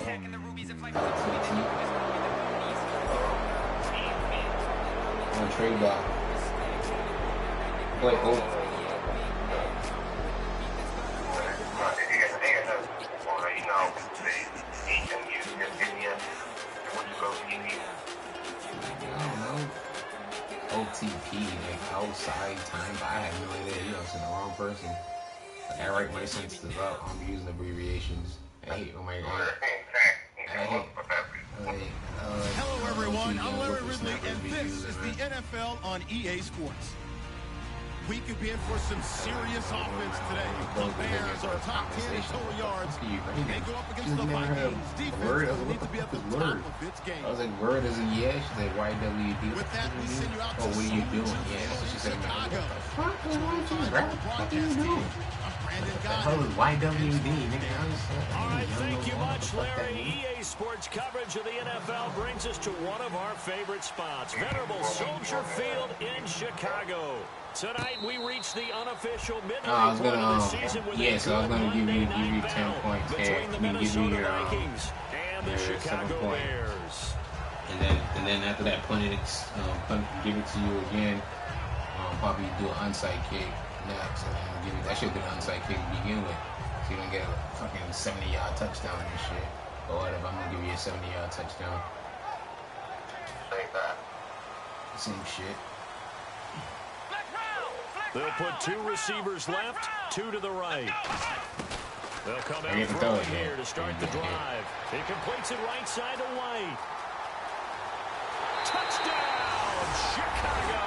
On trade block. Wait, hold. OTP, like outside time, but I have no idea. You know, it's the wrong person. Like, I write my sentences up. I'm using abbreviations. I hate when my Hello, everyone. I'm Larry Ridley, and this is the NFL on EA Sports. We could be in for some serious offense today. The Bears are top 10 in total yards. They go up against the Vikings. Defense will need to be at the top of its game. I was like, word is a yeah. She's like, YWD. With that, we send you out to what are you doing? Yeah, that's what she said. Chicago. What are you doing? The hell is YWD? All right, thank you much, Larry. EA Sports coverage of the NFL brings us to one of our favorite spots, venerable Soldier Field in Chicago. Tonight we reach the unofficial midnight point of the season with a so I was gonna give you 10 points between the Minnesota Vikings and the Chicago Bears. And then after that, give it to you again. Probably do an onside kick next, and then give it. I should do an onside kick to begin with, so you don't get a fucking 70-yard touchdown and shit. Or whatever. I'm gonna give you a 70-yard touchdown. Same shit. They'll put two receivers left, two to the right. They'll come out throwing here to start the drive. He completes it right side to White. Touchdown, Chicago!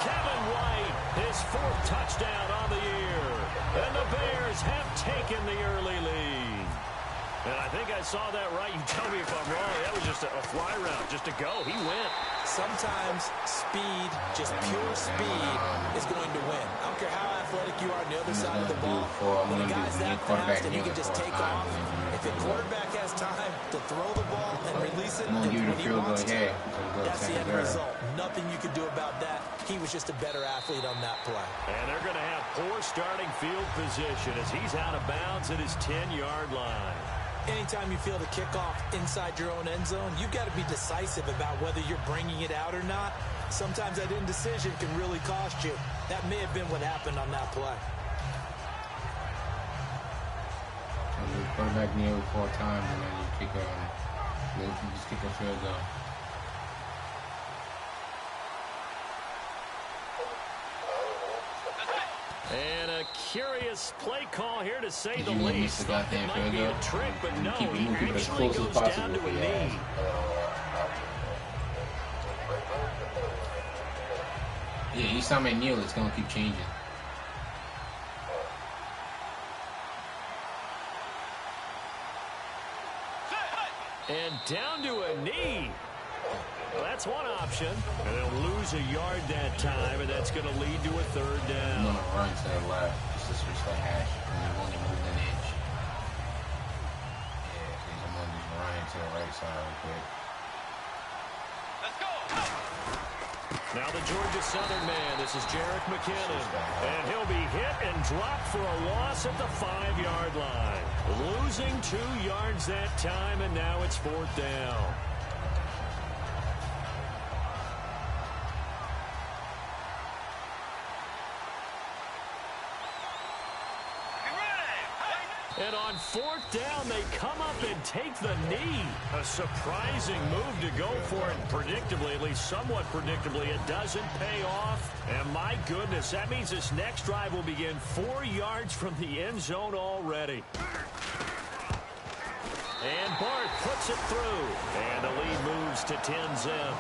Kevin White, his fourth touchdown on the year. And the Bears have taken the early lead. And I think I saw that right. You tell me if I'm wrong. That was just a fly route, just to go. He went. Sometimes speed, just pure speed, is going to win. I don't care how athletic you are on the other side of the ball. When a guy's that fast and he can just take off, if the quarterback has time to throw the ball and release it when he wants to, that's the end result. Nothing you can do about that. He was just a better athlete on that play. And they're going to have poor starting field position as he's out of bounds at his 10-yard line. Anytime you feel the kickoff inside your own end zone, you've got to be decisive about whether you're bringing it out or not. Sometimes that indecision can really cost you. That may have been what happened on that play. You quarterback near 4 times, and then you just kick a field goal. And a curious play call here, to say the least. Thought it might be a trick, but no, he actually goes down to a knee. Yeah, each time I kneel, it's going to keep changing. And down to a knee. Well, that's one option. And they'll lose a yard that time, and that's going to lead to a third down. I'm going to run to the left just to switch the hash. And you've only moved an inch. Yeah, because I'm going to just run to the right side real quick. Let's go! Now the Georgia Southern man, this is Jerick McKinnon. And he'll be hit and dropped for a loss at the 5-yard line. Losing 2 yards that time, and now it's 4th down. And on 4th down, they come up and take the knee. A surprising move to go for it. Predictably, at least somewhat predictably, it doesn't pay off. And my goodness, that means this next drive will begin 4 yards from the end zone already. And Bart puts it through. And the lead moves to 10-zip.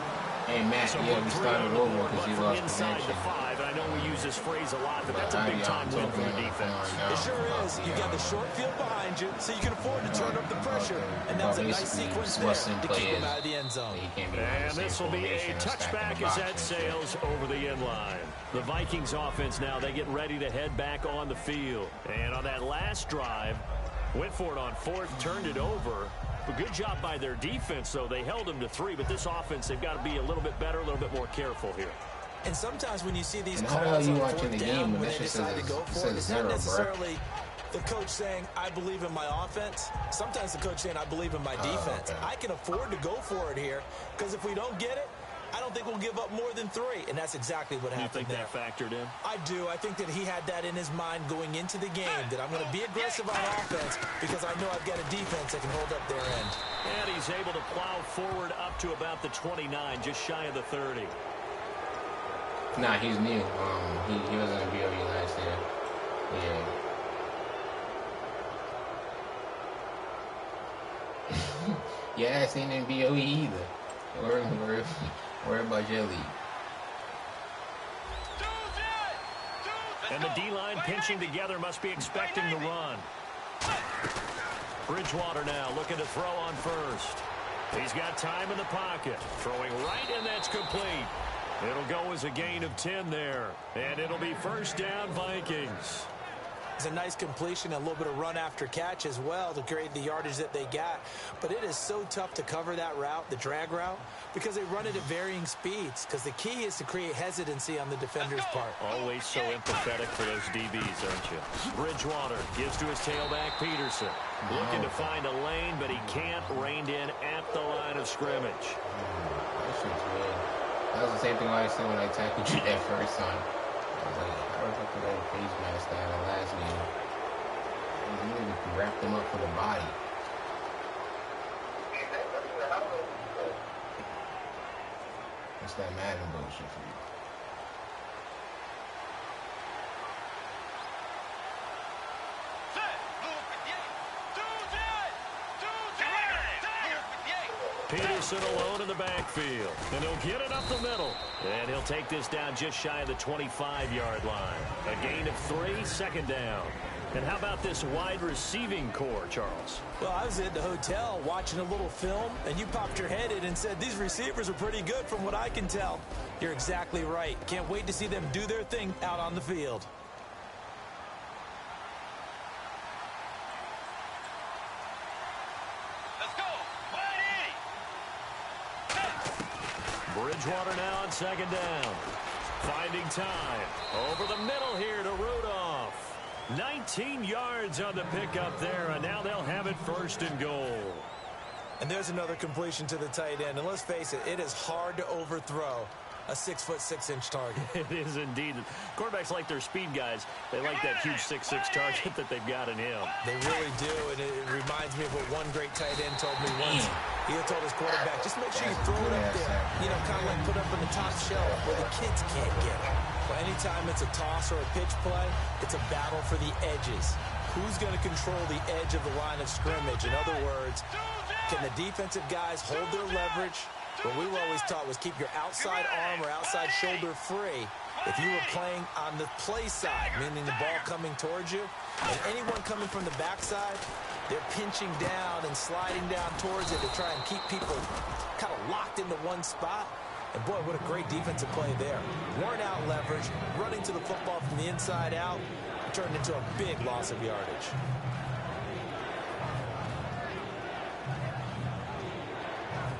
Hey, Matt, so yeah, we started over because you lost inside connection. the 5, and I know we use this phrase a lot, but that's a big-time win for the defense. It sure is. You got the short field behind you, so you can afford to turn up the pressure. And that's a nice sequence there to keep him out of the end zone. And this will be a touchback as that sails over the end line. The Vikings offense now, they get ready to head back on the field. And on that last drive, went for it on 4th, turned it over. A good job by their defense, though. They held them to 3, but this offense, they've got to be a little bit better, a little bit more careful here. And sometimes when you see these and calls you on watching 4th the down, game when they decide to go for it, it's not necessarily the coach saying, I believe in my offense. Sometimes the coach saying, I believe in my defense. Okay. I can afford to go for it here because if we don't get it, I don't think we'll give up more than 3. And that's exactly what happened there. You think that factored in? I do. I think that he had that in his mind going into the game, that I'm going to be aggressive on offense because I know I've got a defense that can hold up their end. And he's able to plow forward up to about the 29, just shy of the 30. Nah, he's new. He wasn't in BOE last year. Yeah. Yeah, I ain't in BOE either. Worry about your league. And the D-line pinching together must be expecting the run. Bridgewater now looking to throw on first. He's got time in the pocket. Throwing right, and that's complete. It'll go as a gain of 10 there. And it'll be first down, Vikings. It's a nice completion, a little bit of run after catch as well to create the yardage that they got. But it is so tough to cover that route, the drag route, because they run it at varying speeds. Because the key is to create hesitancy on the defender's part. Always so empathetic for those DBs, aren't you? Bridgewater gives to his tailback, Peterson. Looking to find a lane, but he can't. Reined in at the line of scrimmage. That shit's weird. That was the same thing I said when I tackled you that first time. I was like, how the fuck did that face mask down the last game? You need to wrap them up for the body. What's that Madden bullshit for you? Peterson alone in the backfield. And he'll get it up the middle. And he'll take this down just shy of the 25-yard line. A gain of 3, second down. And how about this wide receiving core, Charles? Well, I was at the hotel watching a little film, and you popped your head in and said, these receivers are pretty good from what I can tell. You're exactly right. Can't wait to see them do their thing out on the field. Bridgewater now on second down. Finding time. Over the middle here to Rudolph. 19 yards on the pickup there, and now they'll have it first and goal. And there's another completion to the tight end. And let's face it, it is hard to overthrow a 6'6" target. It is indeed. Quarterbacks like their speed guys. They like that huge 6'6" target that they've got in him. They really do, and it reminds me of what one great tight end told me once. He had told his quarterback, just make sure you throw it up there. You know, kind of like put up in the top shelf where the kids can't get it. Well, anytime it's a toss or a pitch play, it's a battle for the edges. Who's going to control the edge of the line of scrimmage? In other words, can the defensive guys hold their leverage? What we were always taught was keep your outside arm or outside shoulder free if you were playing on the play side, meaning the ball coming towards you. And anyone coming from the backside, they're pinching down and sliding down towards it to try and keep people kind of locked into one spot. And boy, what a great defensive play there. Worn out leverage, running to the football from the inside out, turned into a big loss of yardage.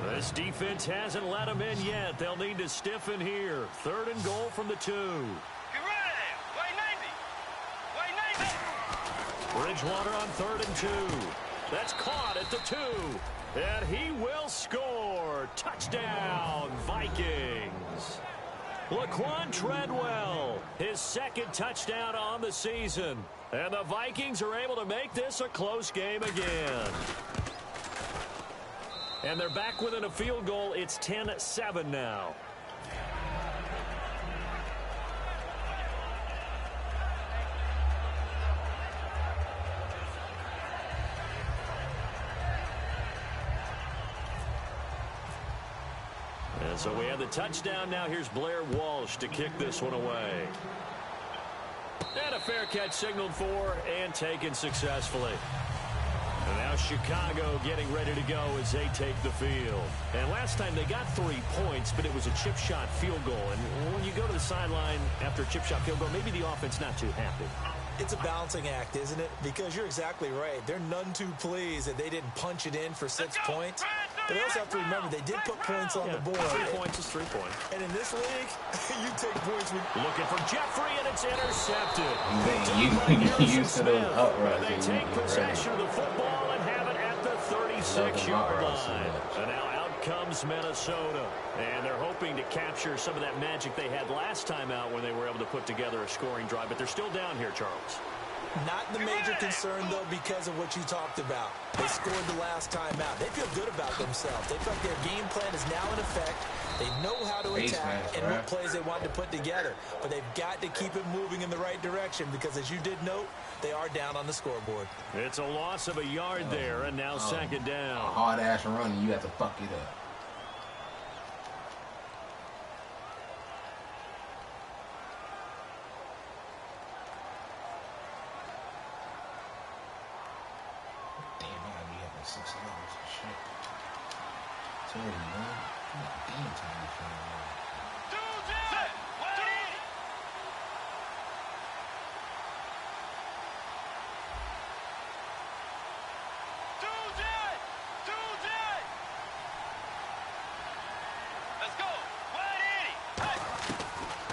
This defense hasn't let them in yet. They'll need to stiffen here. 3rd and goal from the 2. Bridgewater on 3rd and 2. That's caught at the 2. And he will score. Touchdown, Vikings. Laquan Treadwell, his 2nd touchdown on the season. And the Vikings are able to make this a close game again. And they're back within a field goal. It's 10-7 now. And so we have the touchdown. Now here's Blair Walsh to kick this one away. And a fair catch signaled for and taken successfully. And now Chicago getting ready to go as they take the field. And last time they got 3 points, but it was a chip shot field goal. And when you go to the sideline after a chip shot field goal, maybe the offense not too happy. It's a balancing act, isn't it? Because you're exactly right. They're none too pleased that they didn't punch it in for 6 points. But they also have to remember they did put points on the board. 3 points is 3 points. And in this league, you take points with... Looking for Jeffrey, and it's intercepted. You used to those uprights. They take possession of the football and have it at the 36-yard line. And now out comes Minnesota. And they're hoping to capture some of that magic they had last time out when they were able to put together a scoring drive. But they're still down here, Charles. Not the major concern, though, because of what you talked about. They scored the last time out. They feel good about themselves. They feel like their game plan is now in effect. They know how to attack and what plays they want to put together. But they've got to keep it moving in the right direction because, as you did note, they are down on the scoreboard. It's a loss of a yard there, and now second down. A hard-ass run, and you have to fuck it up.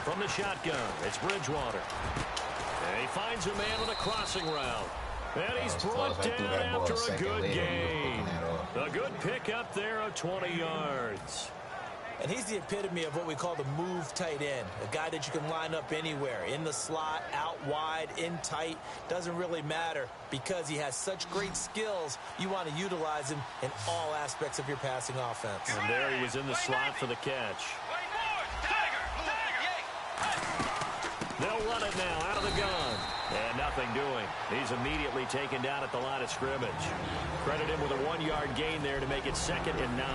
From the shotgun, it's Bridgewater. And he finds a man on a crossing route. And he's brought down after a good gain. A good pick up there of 20 yards. And he's the epitome of what we call the move tight end. A guy that you can line up anywhere. In the slot, out wide, in tight. Doesn't really matter because he has such great skills. You want to utilize him in all aspects of your passing offense. And there he was in the slot for the catch. They'll run it now out of the gun. And nothing doing. He's immediately taken down at the line of scrimmage. Credit him with a 1-yard gain there to make it 2nd and 9.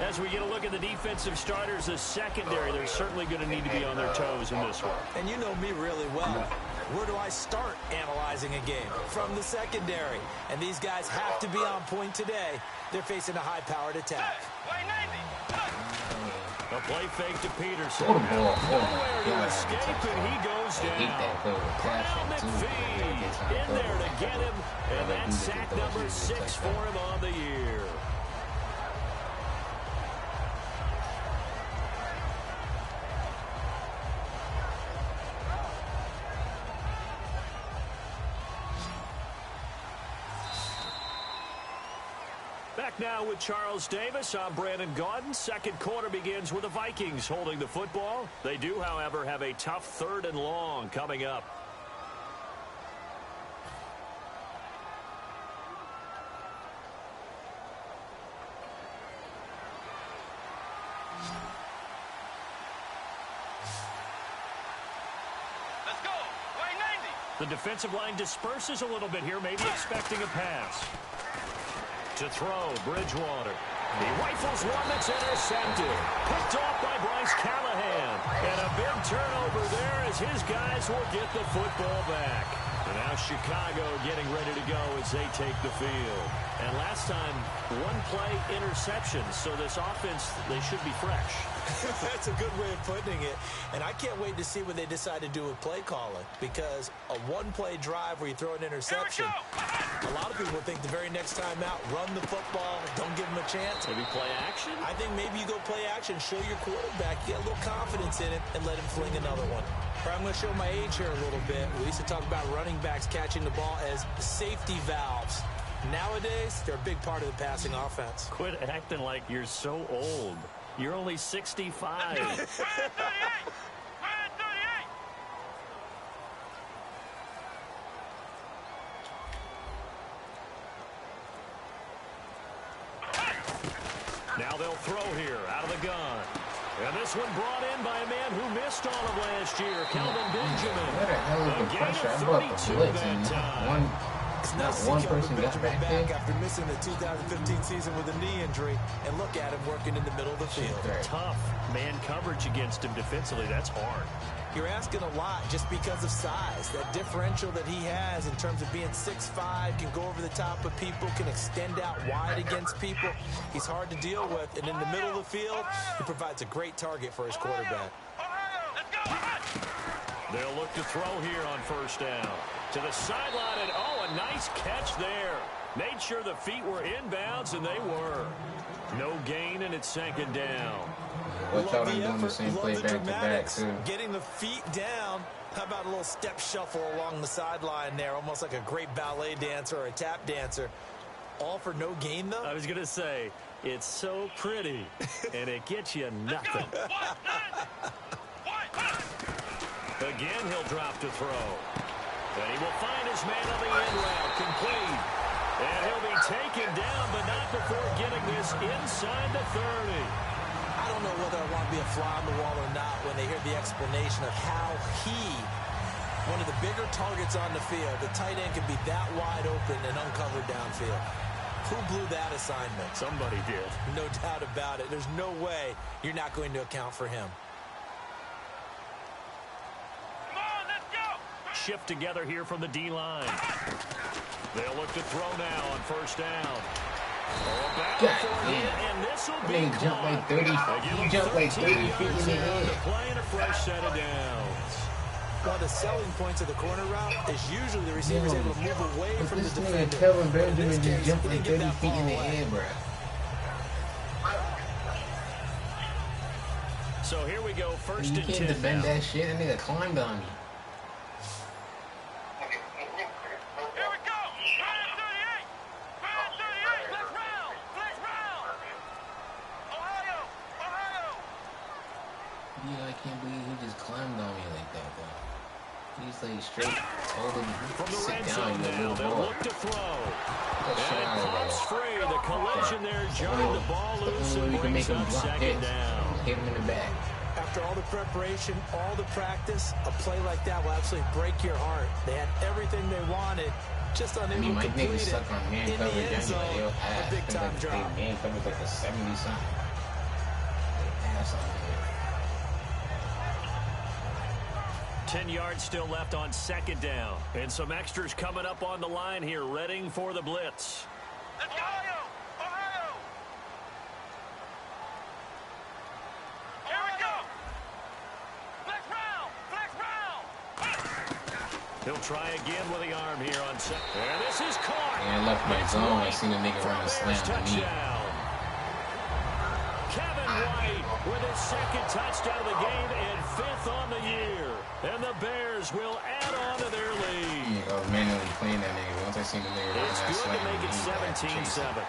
As we get a look at the defensive starters, the secondary, they're certainly going to need to be on their toes in this one. And you know me really well. Where do I start analyzing a game? From the secondary. And these guys have to be on point today. They're facing a high-powered attack. A play fake to Peterson. Nowhere to escape, and he goes down. Cornell McPhee in there to get him, and that's sack number 6 for him on the year. Back now with Charles Davis. I'm Brandon Gaudin. Second quarter begins with the Vikings holding the football. They do, however, have a tough 3rd and long coming up. Let's go. Way 90. The defensive line disperses a little bit here, maybe expecting a pass. To throw, Bridgewater. He rifles one that's intercepted. Picked off by Bryce Callahan. And a big turnover there as his guys will get the football back. And now Chicago getting ready to go as they take the field. And last time, 1-play interception. So this offense, they should be fresh. That's a good way of putting it. And I can't wait to see what they decide to do with play calling. Because a 1-play drive where you throw an interception, a lot of people think the very next time out, run the football, don't give them a chance. Maybe play action? I think maybe you go play action, show your quarterback, get a little confidence in it, and let him fling another one. All right, I'm going to show my age here a little bit. We used to talk about running backs catching the ball as safety valves. Nowadays, they're a big part of the passing offense. Quit acting like you're so old. You're only 65. Now they'll throw here out of the gun. And this one brought in by a man who missed all of last year, Calvin Benjamin. Where the hell is the pressure? I brought the blitz and not one person got back there. After missing the 2015 season with a knee injury, and look at him working in the middle of the field. Tough man coverage against him defensively. That's hard. You're asking a lot just because of size. That differential that he has in terms of being 6'5", can go over the top of people, can extend out wide against people. He's hard to deal with, and in the middle of the field, he provides a great target for his quarterback. They'll look to throw here on 1st down. To the sideline, and a nice catch there. Made sure the feet were inbounds, and they were. No gain, and it's second down. Watch out, I'm doing the same play back-to-back, too. Getting the feet down. How about a little step shuffle along the sideline there, almost like a great ballet dancer or a tap dancer. All for no gain, though? I was going to say, it's so pretty, and it gets you nothing. Again, he'll drop to throw. And he will find his man on the end route, complete. And he'll be taken down, but not before getting this inside the 30. I don't know whether I want to be a fly on the wall or not when they hear the explanation of how one of the bigger targets on the field, the tight end can be that wide open and uncovered downfield. Who blew that assignment? Somebody did. No doubt about it. There's no way you're not going to account for him. Come on, let's go! Shift together here from the D-line. They'll look to throw now on first down. And this will be jump like 30 feet. He jumped like 30 feet in the air. Playing a fresh set of downs. One of the selling points of the corner route is usually the receiver's able to move away from the defender. Kevin Benjamin just jumped like 30 feet in the air, bro. So here we go, first and 10. You can't defend that shit. That nigga climbed on me. Here we go! 38! 38! Let's round! Let's round! Ohio! Ohio! Yeah, I can't believe he just climbed on me like that, bro. He's like straight told him From the sit red down, zone you now, little they'll boy. look to throw. That shit And out it of pops there. free. The collision there jarred the ball loose The only way and we can make brings him up block second hits. down. Hit him in the back. After all the preparation, all the practice, a play like that will absolutely break your heart. They had everything they wanted, just unable I mean, my to complete niggas it. suck on man In the coverage end zone, anyway. Yo, a big-time They drop. man coverage like a 70-something. They ass on here. 10 yards still left on second down. And some extras coming up on the line here, readying for the blitz. Let's go! Ohio! Ohio! Here we go! Flex round! Flex round! He'll try again with the arm here on second. And this is caught. And I left my zone. I seen a nigga run a slam on me. Kevin White with his second touchdown of the game and 5th on the year. And the Bears will add on to their lead. Yeah, I was manually playing that nigga. Once I seen the nigga run It's that good slam to make on it me, I had to chase 17-7. him.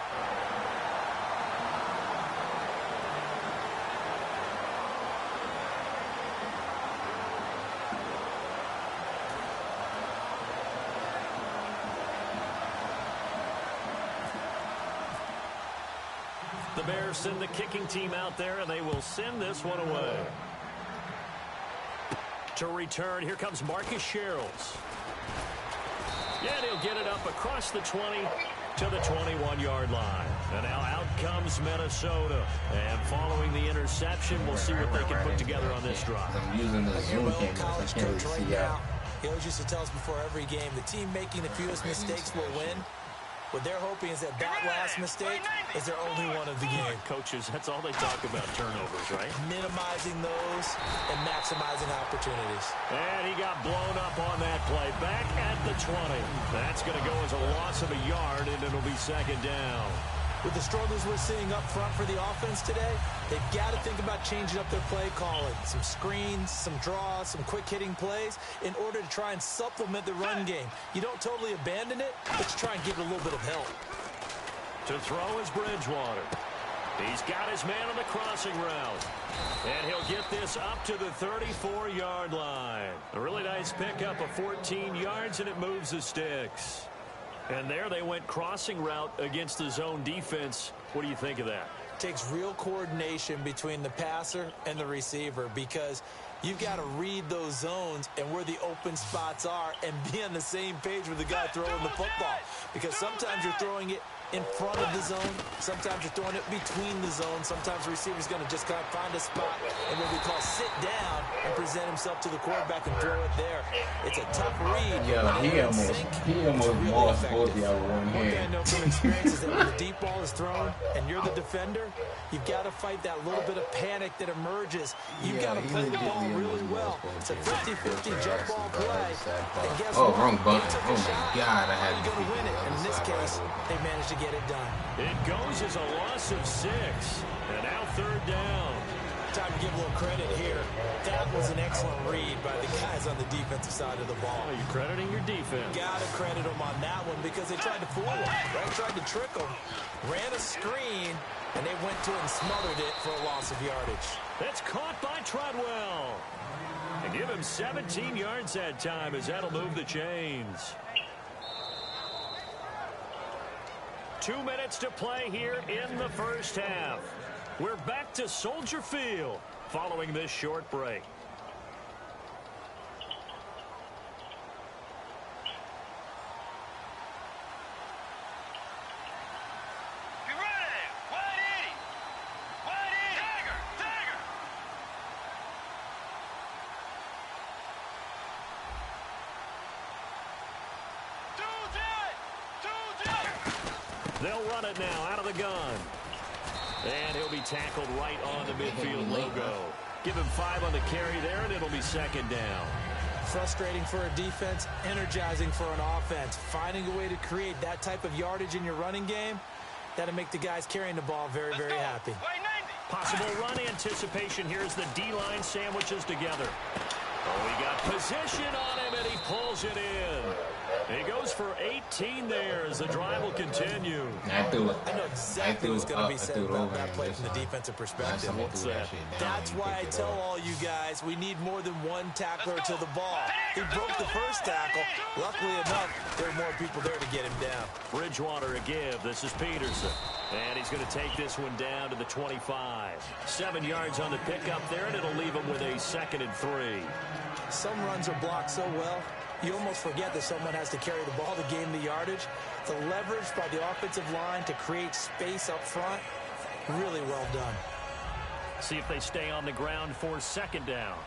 The Bears send the kicking team out there, and they will send this one away. To return, here comes Marcus Sherrills. Yeah, and he'll get it up across the 20 to the 21-yard line. And now out comes Minnesota. And following the interception, we'll see what they can put together on this drive. I'm using the Zoom camera, so I College can't really coach right see out. now, he always used to tell us before every game, the team making the fewest mistakes will win. What they're hoping is that last mistake is their only one of the game. Coaches, that's all they talk about, turnovers, right? Minimizing those and maximizing opportunities. And he got blown up on that play. Back at the 20. That's going to go as a loss of a yard, and it'll be second down. With the struggles we're seeing up front for the offense today, they've got to think about changing up their play calling. Some screens, some draws, some quick-hitting plays in order to try and supplement the run game. You don't totally abandon it, but you try and give it a little bit of help. To throw is Bridgewater. He's got his man on the crossing route. And he'll get this up to the 34-yard line. A really nice pickup of 14 yards, and it moves the sticks. And there they went crossing route against the zone defense. What do you think of that? Takes real coordination between the passer and the receiver because you've got to read those zones and where the open spots are and be on the same page with the guy throwing the football. Because sometimes you're throwing it in front of the zone. Sometimes you're throwing it between the zone. Sometimes the receiver's going to just kind of find a spot and what we call sit down and present himself to the quarterback and throw it there. It's a tough read. Yeah, he almost lost both of y'all one One thing I hand. know from experience is that when the deep ball is thrown and you're the defender, you've got to fight that little bit of panic that emerges. You've got to play the ball really well. It's a 50-50 jump ball play. And guess Oh, what? wrong button. They took a Oh my shot. God, I How had are you to going to pick win the it? other And in this side case, right they managed to get it done. It goes as a loss of 6. And now 3rd down. Time to give a little credit here. That was an excellent read by the guys on the defensive side of the ball. Oh, you're crediting your defense. Got to credit them on that one because they tried to fool him, right? Tried to trick him, ran a screen, and they went to it and smothered it for a loss of yardage. That's caught by Treadwell. And give him 17 yards that time as that'll move the chains. 2 minutes to play here in the first half. We're back to Soldier Field following this short break. They'll run it now out of the gun. And he'll be tackled right on the midfield logo. Give him 5 on the carry there, and it'll be 2nd down. Frustrating for a defense, energizing for an offense. Finding a way to create that type of yardage in your running game, that'll make the guys carrying the ball very, very happy. Possible run anticipation. Here's the D-line sandwiches together. Oh, he got position on him, and he pulls it in. He goes for 18 there as the drive will continue. I threw it. I know exactly what's going to be said about that play from the defensive perspective. What's that? That's why I tell all you guys we need more than one tackler to the ball. He broke the first tackle. Luckily enough, there are more people there to get him down. Bridgewater a give. This is Peterson. And he's going to take this one down to the 25. 7 yards on the pickup there, and it'll leave him with a 2nd and 3. Some runs are blocked so well, you almost forget that someone has to carry the ball to gain the yardage. The leverage by the offensive line to create space up front, really well done. See if they stay on the ground for 2nd down.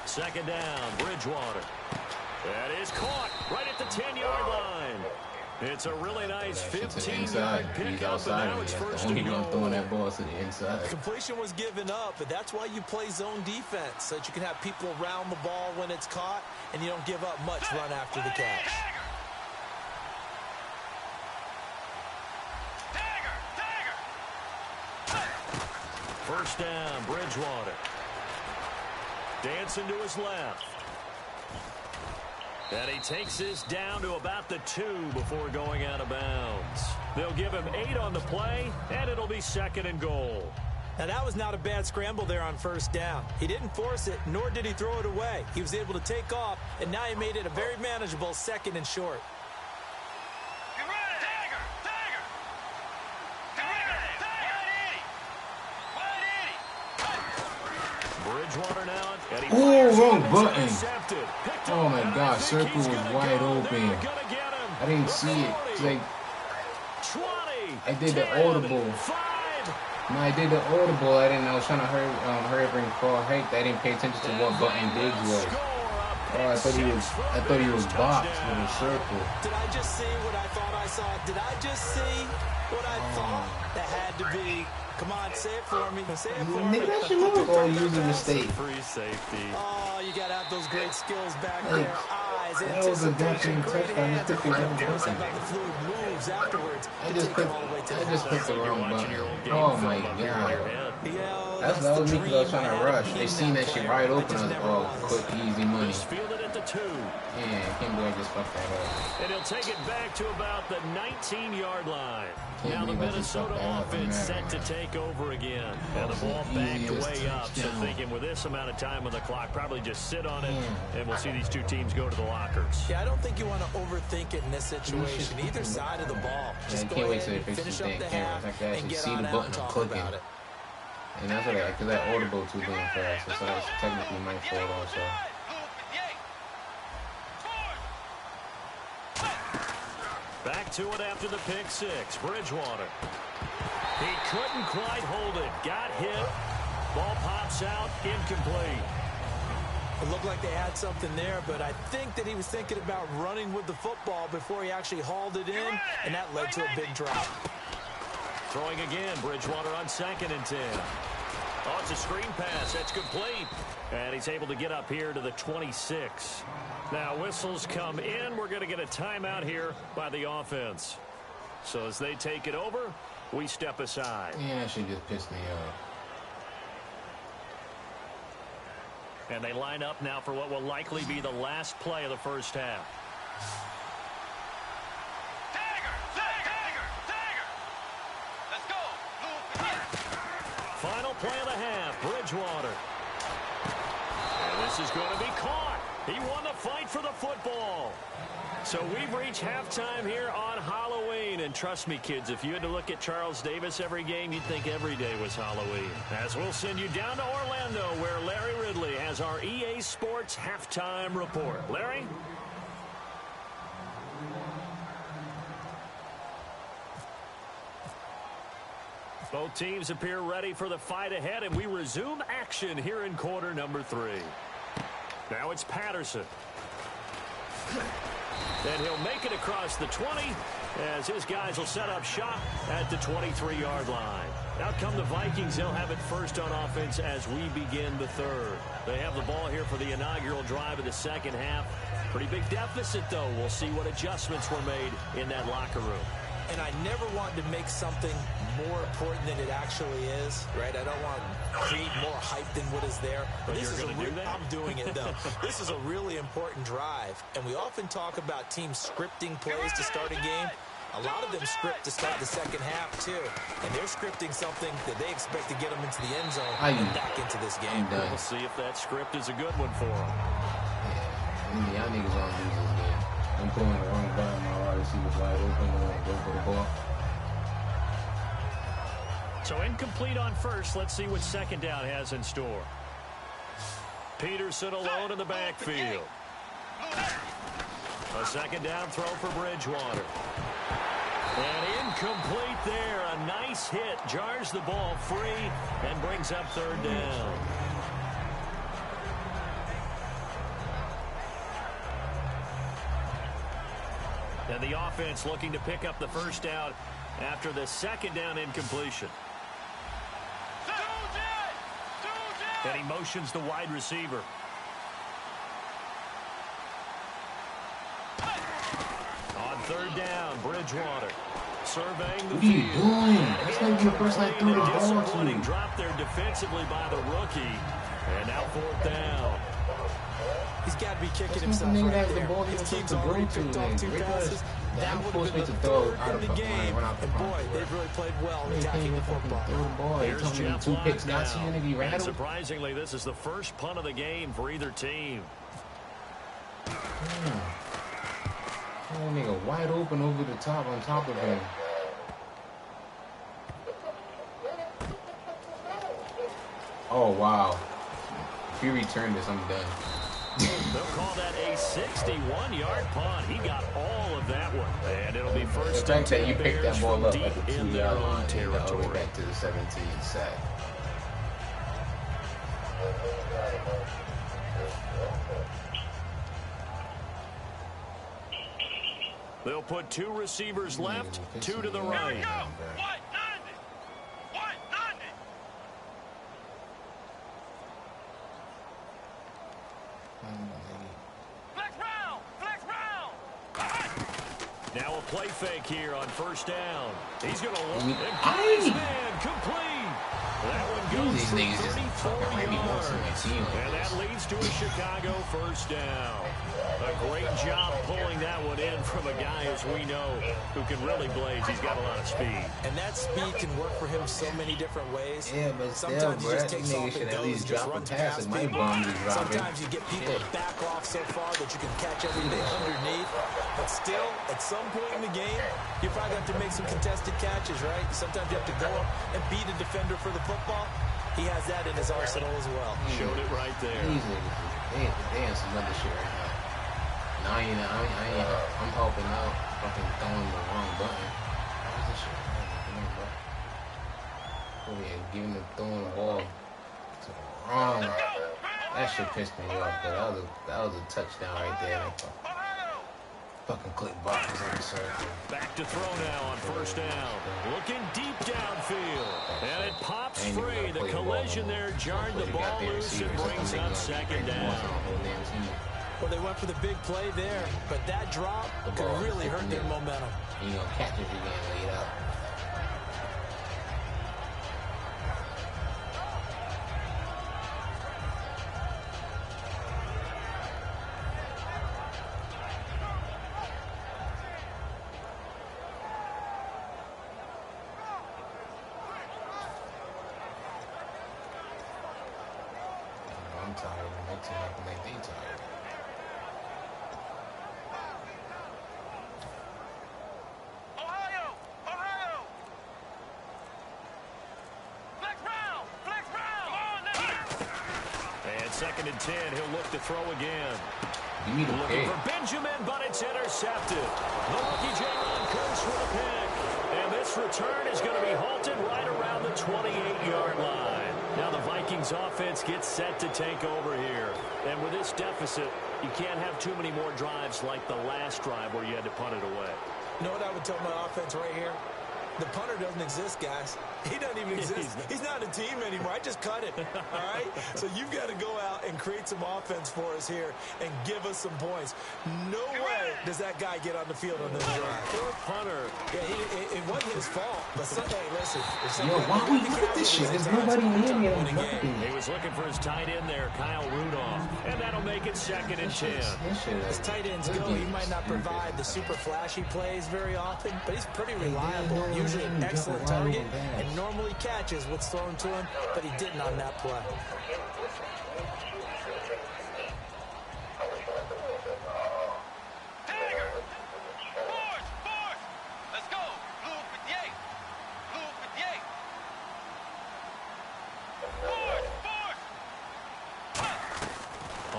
Second down, Bridgewater. That is caught right at the 10-yard line. It's a really nice 15-yard pickup, and now it's 1st and goal. Throwing that ball to the inside. Completion was given up, but that's why you play zone defense, so that you can have people around the ball when it's caught, and you don't give up much run after the catch. First down, Bridgewater. Dancing to his left. And he takes this down to about the 2 before going out of bounds. They'll give him 8 on the play, and it'll be 2nd and goal. Now, that was not a bad scramble there on first down. He didn't force it, nor did he throw it away. He was able to take off, and now he made it a very manageable 2nd and short. Bridgewater now. Oh, wrong button. Oh my God, circle was wide open. I didn't see it. It's like I did the audible. No, I did the audible. I was trying to hurry up and call height. I didn't pay attention to what button Diggs was. Oh, I thought he was boxed with a circle. Did I just see what I thought I saw? Did I just see what I thought? That had to be. Come on, say it for me. Say it for me. Nigga, that shit move. Oh, use a mistake. Free safety. Oh, you got to have those great skills back there. Eyes, that was a anticipation, goddamn great touchdown. hands. Just took it Of course, how about the fluid moves afterwards? I just clicked the wrong button. Oh my God. Yeah, That was me because I was trying to rush. They seen that shit wide open. I was like, oh, quick, easy money. Fielded at the 2. Yeah, I can't believe I just fucked that up. And he'll take it back to about the 19-yard line. Can't Now the believe I just fucked Minnesota that up. offense set to take over again. And the ball backed way up. So thinking with this amount of time on the clock, probably just sit on it, and we'll see these two teams go to the lockers. Yeah, I don't think you want to overthink it in this situation. Either side of the ball. Just go ahead and finish up the half and get on out and talk about it. And that's what because that audible too damn fast. So that's technically my fault also. Back to it after the pick six. Bridgewater. He couldn't quite hold it. Got hit. Ball pops out. Incomplete. It looked like they had something there, but I think that he was thinking about running with the football before he actually hauled it in, and that led to a big drop. Throwing again. Bridgewater on 2nd and 10. Oh, it's a screen pass. That's complete. And he's able to get up here to the 26. Now, whistles come in. We're going to get a timeout here by the offense. So as they take it over, we step aside. Yeah, that should just piss me off. And they line up now for what will likely be the last play of the first half. Final play of the half, Bridgewater. And this is going to be caught. He won the fight for the football. So we've reached halftime here on Halloween. And trust me, kids, if you had to look at Charles Davis every game, you'd think every day was Halloween. As we'll send you down to Orlando, where Larry Ridley has our EA Sports halftime report. Larry? Both teams appear ready for the fight ahead, and we resume action here in quarter number 3. Now it's Patterson. And he'll make it across the 20 as his guys will set up shop at the 23-yard line. Out come the Vikings. They'll have it first on offense as we begin the third. They have the ball here for the inaugural drive of the second half. Pretty big deficit, though. We'll see what adjustments were made in that locker room. And I never want to make something more important than it actually is, right? I don't want to create more hype than what is there. But this is I'm doing it, though. This is a really important drive. And we often talk about teams scripting plays to start a game. A lot of them script to start the second half, too. And they're scripting something that they expect to get them into the end zone and back into this game. We'll see if that script is a good one for them. Yeah, y'all niggas all lose this game. I'm pulling the wrong button. My wide receiver's wide open. I'm going to go for the ball. So incomplete on first. Let's see what second down has in store. Peterson alone in the backfield. A second down throw for Bridgewater. And incomplete there. A nice hit. Jars the ball free and brings up third down. And the offense looking to pick up the first down after the second down incompletion. And he motions the wide receiver. On third down, Bridgewater surveying the field. What are you doing? That's not even the person I threw the ball to. Drop there defensively by the rookie. And now fourth down. He's got to be kicking himself right there. His team's already picked off 2 passes. That would have been the third in the game. And boy, they've really played well attacking the football. Here's Jeff Locke now. And surprisingly, this is the first punt of the game for either team. Oh, nigga, wide open over the top on top of him. Oh, wow. If he returned this, I'm done. They'll call that a 61-yard punt. He got all of that one. And it'll be first and 10. The fact that you picked that ball up at the 2-yard line and all the way back to the 17 sack. They'll put 2 receivers left, 2 to the right. Now a play fake here on first down. He's going to look and his man complete. That one goes for 34 yards. And that leads to a Chicago first down. A great job pulling that one in from a guy, as we know, who can really blaze. He's got a lot of speed. And that speed can work for him so many different ways. Yeah, but sometimes he just takes off and goes, just runs past people. Sometimes you get people to back off so far that you can catch everything underneath. But still, at some point in the game, you probably have to make some contested catches, right? Sometimes you have to go up and beat a defender for the football. He has that in his arsenal as well. Showed it right there. They in some other shit right now. I'm helping out. Fucking throwing the wrong button. Why is this shit wrong? Oh yeah, throwing the ball to the wrong. That shit pissed me off, but that was a touchdown right there. Fucking click box was on the circle. Back to throw now on first down. Looking deep downfield. And it pops free. The collision there jarred the ball loose and brings up second down. Well, they went for the big play there, but that drop could really hurt their momentum. You gonna catch if you get laid out. I'm tired. It makes it like they tired. Second and 10, he'll look to throw again. Looking for Benjamin, but it's intercepted. The rookie Jalen Curse with a pick. And this return is going to be halted right around the 28-yard line. Now the Vikings offense gets set to take over here. And with this deficit, you can't have too many more drives like the last drive where you had to punt it away. You know what I would tell my offense right here? The punter doesn't exist, guys. He doesn't even exist. He's not a team anymore. I just cut it, all right? So you've got to go out and create some offense for us here and give us some points. No way does that guy get on the field on this drive. Poor punter. Yeah, it wasn't his fault. But hey, listen. Yo, why we look at this shit? There's nobody near me. He was looking for his tight end there, Kyle Rudolph. And that'll make it second and 10. As tight ends go, he might not provide the super flashy plays very often, but he's pretty reliable. Usually an excellent target and normally catches what's thrown to him, but he didn't on that play.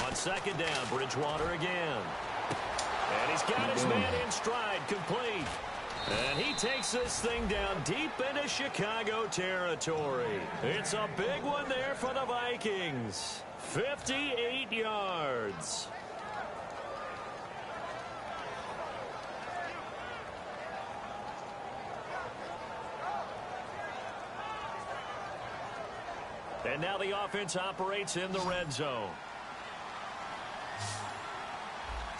On second down, Bridgewater again. And he's got his man in stride, complete. And he takes this thing down deep into Chicago territory. It's a big one there for the Vikings. 58 yards. And now the offense operates in the red zone.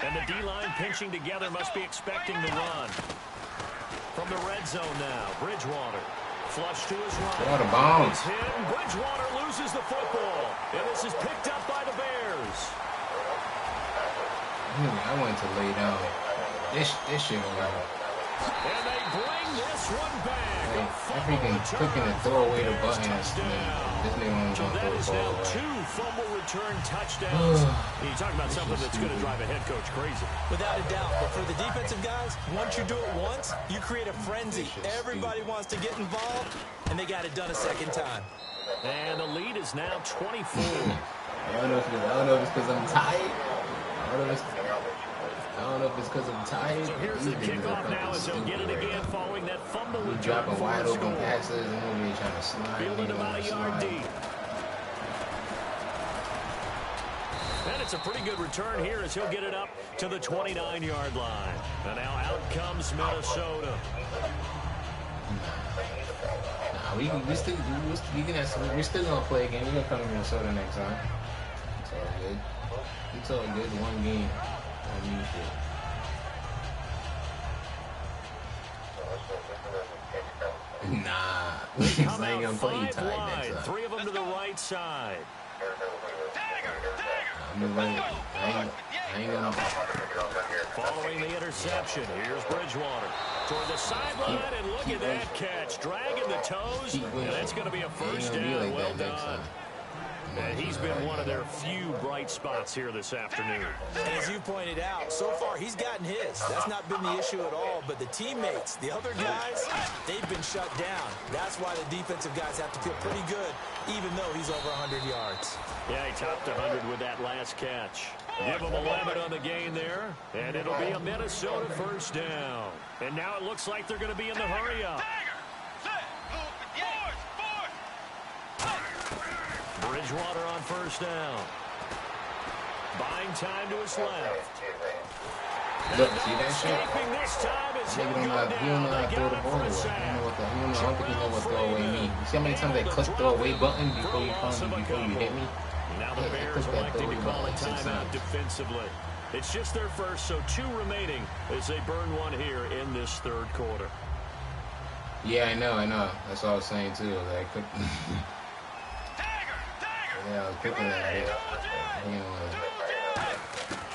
And the D-line pinching together must be expecting the run. From the red zone now, Bridgewater. Flush to his right. What a bomb. It's hit. Bridgewater loses the football. And this is picked up by the Bears. I wanted to lay down. This shit over. And they bring this one back. Freaking cooking and throw away the button. This nigga So that is now 2 fumble return touchdowns. You talk about something that's going to drive a head coach crazy. Without a doubt. But for the defensive guys, once you do it once, you create a frenzy. Everybody wants to get involved, and they got it done a second time. And the lead is now 24. I don't know if it's because I'm tired. I don't know if it's because I'm tired. So here's the kickoff now as he'll get it again following that fumble return. Dropping wide open passes and then trying to slide. Fielded about a yard deep. And it's a pretty good return here as he'll get it up to the 29-yard line. And now out comes Minnesota. Nah, we're still gonna play again. We're gonna come to Minnesota next time. It's all good. It's all good. One game. Nah, he's not gonna play you tight next time. 3 of them to the right side. Following the interception, here's Bridgewater toward the sideline, and look at that catch, dragging the toes, and it's going to be a first down. Well done. And he's been one of their few bright spots here this afternoon. And as you pointed out, so far he's gotten his. That's not been the issue at all. But the teammates, the other guys, they've been shut down. That's why the defensive guys have to feel pretty good, even though he's over 100 yards. Yeah, he topped 100 with that last catch. Give him 11 on the gain there, and it'll be a Minnesota first down. And now it looks like they're going to be in the hurry up. Bridgewater on first down. Buying time to his left. Look, see that shit? Nigga don't know how to throw the ball away. I don't think he know what throw away means. You see how many times I click throw away button before you hit me? Now the Bears electing to call a timeout defensively. It's just their first, so 2 remaining as they burn one here in this third quarter. Yeah, I know. That's what I was saying too. Like, yeah, I was picking that bit.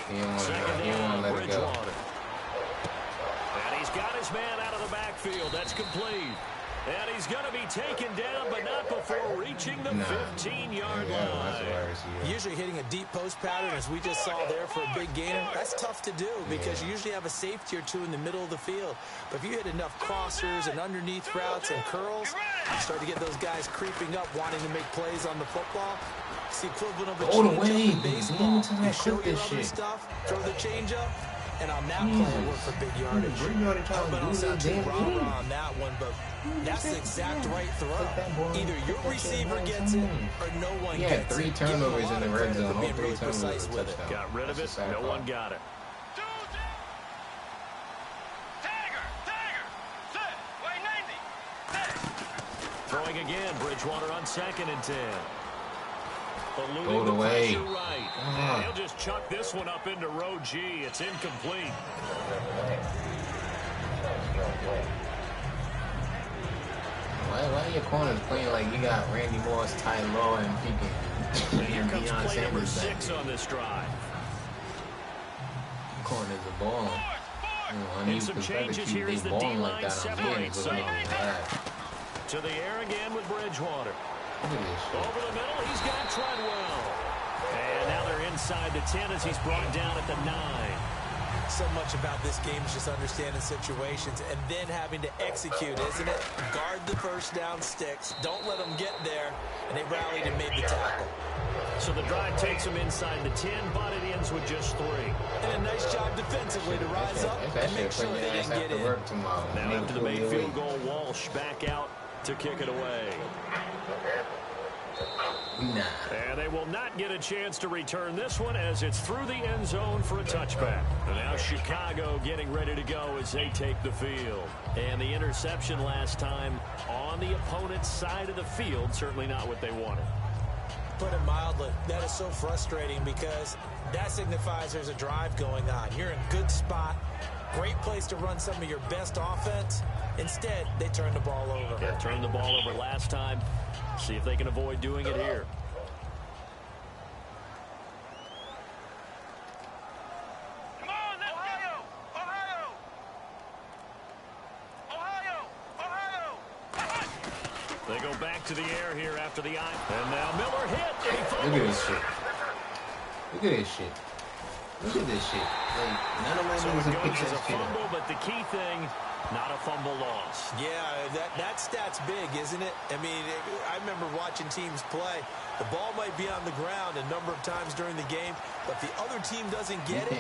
He didn't want to let it go. And he's got his man out of the backfield. That's complete. And he's going to be taken down, but not before reaching the 15-yard line. Usually hitting a deep post pattern, as we just saw there for a big gainer, that's tough to do because you usually have a safety or 2 in the middle of the field. But if you hit enough crossers and underneath routes and curls, you start to get those guys creeping up, wanting to make plays on the football. It's the equivalent of a change-up in baseball. You show your other stuff, throw the change-up, and on that play, work for big yardage. I don't sound too rah-rah on that one, but that's the exact right throw. Either your receiver gets it or no one gets it. He had 3 turnovers in the red zone. All 3 turnovers with it. Got rid of it. No one got it. Throwing again. Bridgewater on 2nd and 10. Go away. Right. He'll just chuck this one up into row G. It's incomplete. Why are your corners playing like you got Randy Moss, Ty Law, and freaking Here comes play number 6 on this drive. Corners are balling. And some changes here as the D-line separates some. To the air again with Bridgewater. Over the middle, he's got Treadwell. And now they're inside the 10 as he's brought down at the 9. So much about this game is just understanding situations and then having to execute, isn't it? Guard the first down sticks. Don't let them get there. And they rallied and made the tackle. So the drive takes them inside the 10, but it ends with just 3. And a nice job defensively to rise up and make sure they didn't get in. Now after the made field goal, Walsh back out to kick it away. Nah. And they will not get a chance to return this one as it's through the end zone for a touchback. And now Chicago getting ready to go as they take the field. And the interception last time on the opponent's side of the field, certainly not what they wanted. Put it mildly, that is so frustrating because that signifies there's a drive going on. You're in a good spot, great place to run some of your best offense. Instead, they turn the ball over. Yeah, turned the ball over last time. See if they can avoid doing it here. Come on, Ohio! They go back to the air here after the eye. And now Miller hit. And he Look at this shit. Look at this shit. Look at this shit. Like, none of my niggas have picked that shit fumble, but the key thing, not a fumble loss. Yeah, that stat's big, isn't it? I mean, I remember watching teams play. The ball might be on the ground a number of times during the game, but if the other team doesn't get it,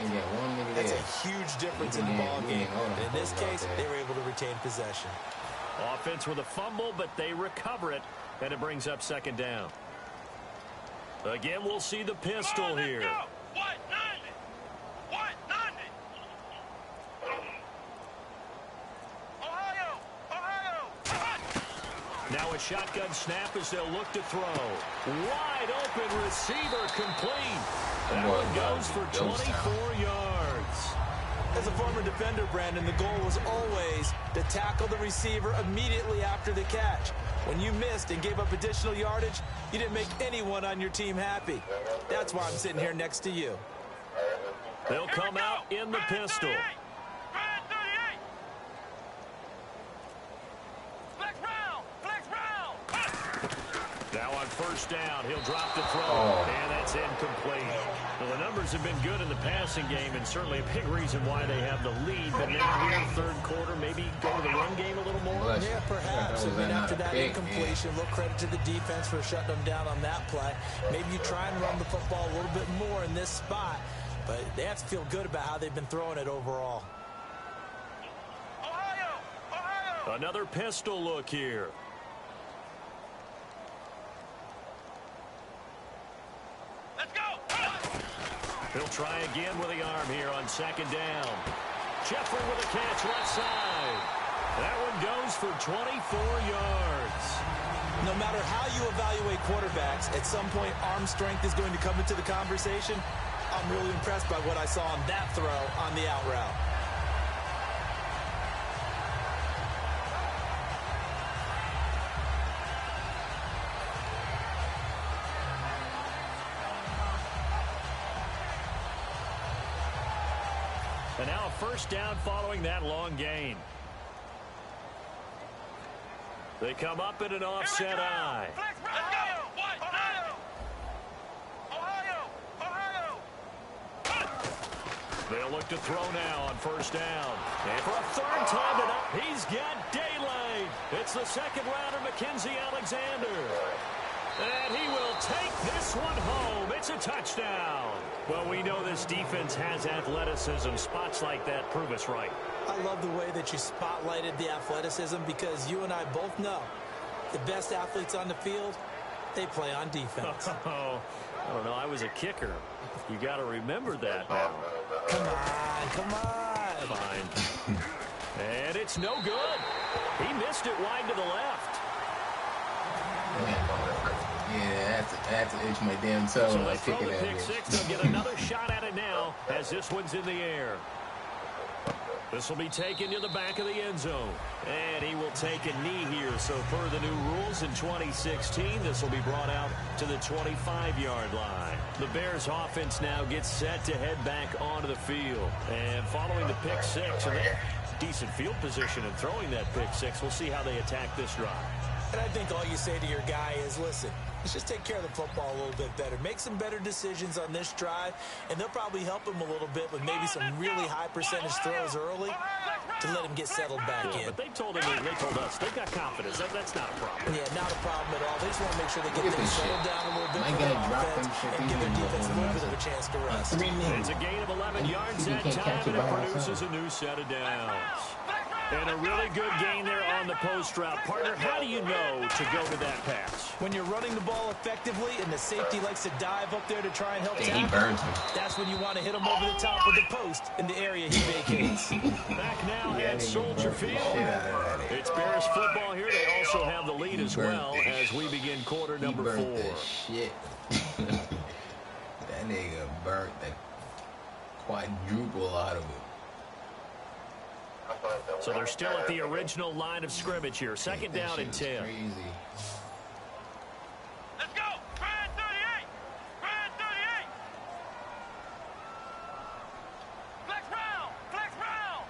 that's a huge difference in the ball game. And in this case, they were able to retain possession. Offense with a fumble, but they recover it, and it brings up 2nd down. Again, we'll see the pistol here. Now a shotgun snap as they'll look to throw. Wide open receiver complete. That one goes for 24 yards. As a former defender, Brandon, the goal was always to tackle the receiver immediately after the catch. When you missed and gave up additional yardage, you didn't make anyone on your team happy. That's why I'm sitting here next to you. They'll come out in the pistol. Now on 1st first down. He'll drop the throw, and that's incomplete. Well, the numbers have been good in the passing game, and certainly a big reason why they have the lead. But now here in the third quarter, maybe go to the run game a little more? Yeah, perhaps. I mean, after that incompletion, a little credit to the defense for shutting them down on that play. Maybe you try and run the football a little bit more in this spot, but they have to feel good about how they've been throwing it overall. Another pistol look here. Let's go. He'll try again with the arm here on second down. Jeffrey with a catch left side. That one goes for 24 yards. No matter how you evaluate quarterbacks, at some point arm strength is going to come into the conversation. I'm really impressed by what I saw on that throw on the out route. And now a first down following that long gain. They come up in an offset eye. They'll look to throw now on first down. And for a third time tonight, he's got daylight. It's the second rounder, Mackenzie Alexander. And he will take this one home. It's a touchdown. Well, we know this defense has athleticism. Spots like that prove us right. I love the way that you spotlighted the athleticism because you and I both know the best athletes on the field, they play on defense. Oh, I don't know. I was a kicker. You got to remember that now. Come on, come on. Fine. And it's no good. He missed it wide to the left. Yeah, that's itch my damn toe. So they throw the pick six. They'll get another shot at it now as this one's in the air. This will be taken to the back of the end zone. And he will take a knee here. So per the new rules in 2016, this will be brought out to the 25-yard line. The Bears offense now gets set to head back onto the field. And following the pick six, and decent field position and throwing that pick six, we'll see how they attack this drive. And I think all you say to your guy is, listen, let's just take care of the football a little bit better. Make some better decisions on this drive, and they'll probably help him a little bit with maybe some really high percentage throws early to let him get settled back in. But they told him, they told us, they've got confidence. That's not a problem. Yeah, not a problem at all. They just want to make sure they get things settled down a little bit for their offense and give their defense a little bit of a chance to rest. It's a gain of 11 yards that time, and it produces a new set of downs. And a really good gain there on the post route. Partner, how do you know to go to that pass? When you're running the ball effectively and the safety likes to dive up there to try and help tackle, he burns him. That's when you want to hit him over the top with the post in the area he vacates. Back now at Soldier Field. It's Bears football here. They also have the lead as well as we begin quarter number 4. Shit. That nigga burnt the quadruple out of it. So they're still at the original line of scrimmage here. Second down and 10. Crazy. Let's go. Brand 38. Brand 38. Flex round. Flex round.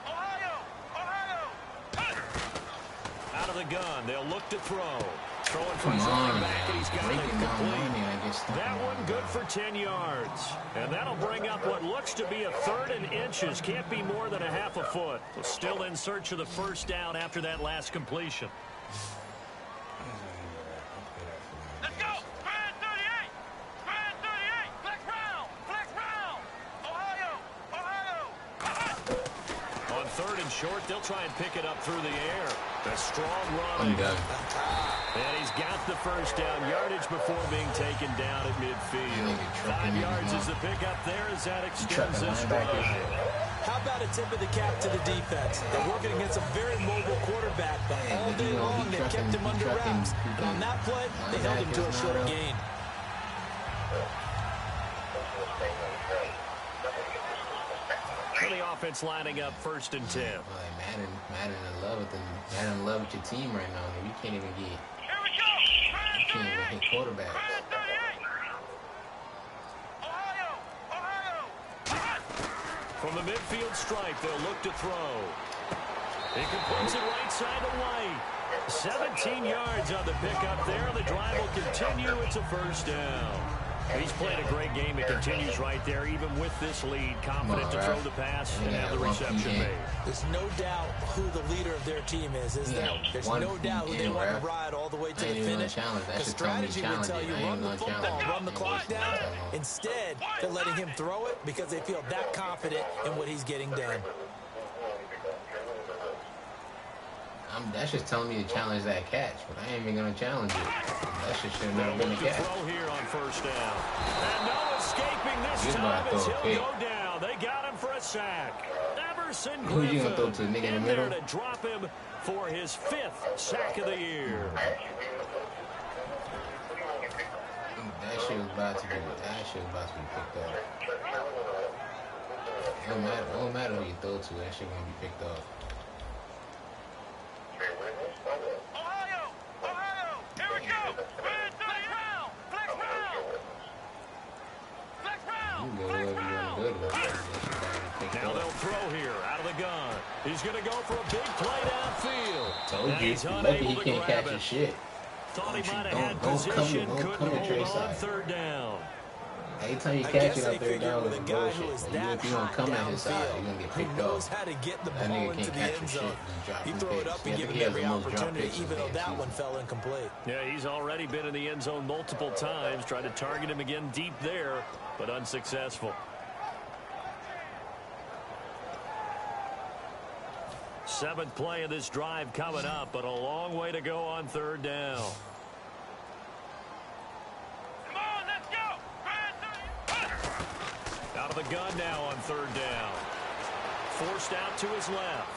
Ohio. Out of the gun. They'll look to throw. Throwing from his running back, and he's got it complete. That one good for 10 yards. And that'll bring up what looks to be a third and inches. Can't be more than a half a foot. So still in search of the first down after that last completion. Let's go. Brand 38. Brand 38. Flex round. Flex round. Ohio. On third and short, they'll try and pick it up through the air. A strong run. And he's got the first down yardage before being taken down at midfield. 5 yards is the pickup there as that extends this drive. How about a tip of the cap to the defense? They're working against a very mobile quarterback, but all day long they kept him under wraps. And on that play, they held him to a short gain. The offense lining up first and 10. Madden in love with them. Madden in love with your team right now. You can't even get. Here we go. You can't even hit quarterbacks. Brand 38. Ohio. From the midfield stripe, they'll look to throw. He completes it right side to White. 17 yards on the pickup there. The drive will continue. It's a first down. He's played a great game. It continues right there, even with this lead. Confident to throw the pass and have the reception made. There's no doubt who the leader of their team is there? There's no doubt who they want to ride all the way to the finish. The strategy would tell you run the football, run the clock down. Instead, they're letting him throw it because they feel that confident in what he's getting done. That's just telling me to challenge that catch, but I ain't even going to challenge it. That shit should have never been a catch. Throw here on first down. And no escaping this time as he'll go down. They got him for a sack. Emerson Who you going to throw to, the nigga in the middle? There to drop him for his 5th sack of the year. That shit was about to be picked up. It don't matter who you throw to, that shit going to be picked up. Ohio, here we go. Flex round. Now they'll throw here out of the gun. He's going to go for a big play downfield. Told you, lucky he can't catch his shit. Thought he might have had position, couldn't hold on third down. Anytime you catch it up there down with a guy who is that you don't come at his side, you're going to get picked up. How to get the ball into the end zone. You throw it up and give him every opportunity, even though that one fell incomplete. Yeah, he's already been in the end zone multiple times. Tried to target him again deep there, but unsuccessful. Seventh play of this drive coming up, but a long way to go on third down. Out of the gun now on third down. Forced out to his left.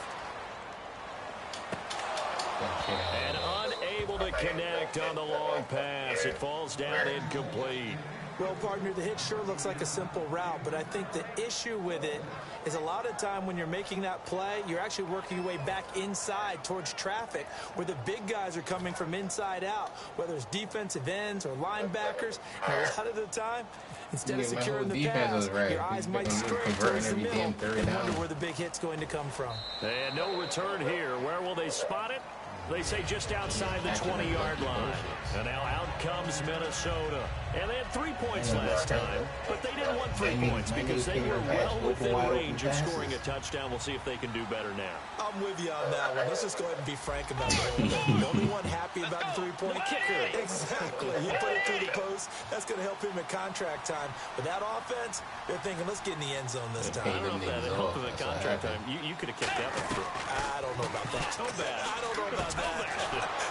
And unable to connect on the long pass. It falls down incomplete. Well, partner, the hit sure looks like a simple route, but I think the issue with it is a lot of time when you're making that play, you're actually working your way back inside towards traffic where the big guys are coming from inside out, whether it's defensive ends or linebackers. And a lot of the time, instead of securing the pass, your eyes might stray towards the middle and wonder where the big hit's going to come from. And no return here. Where will they spot it? They say just outside the 20-yard line. And now out comes Minnesota. And they had 3 points last time, but they didn't want 3 points because they were well within range of scoring a touchdown. We'll see if they can do better now. I'm with you on that one. Let's just go ahead and be frank about the whole thing. The only one happy about the three-point kicker. Exactly. He put it through the post. That's going to help him at contract time. But that offense, they're thinking, let's get in the end zone this time. I don't know if that helped him at contract time. You could have kicked that one through. I don't know about that. So bad. I don't know about that.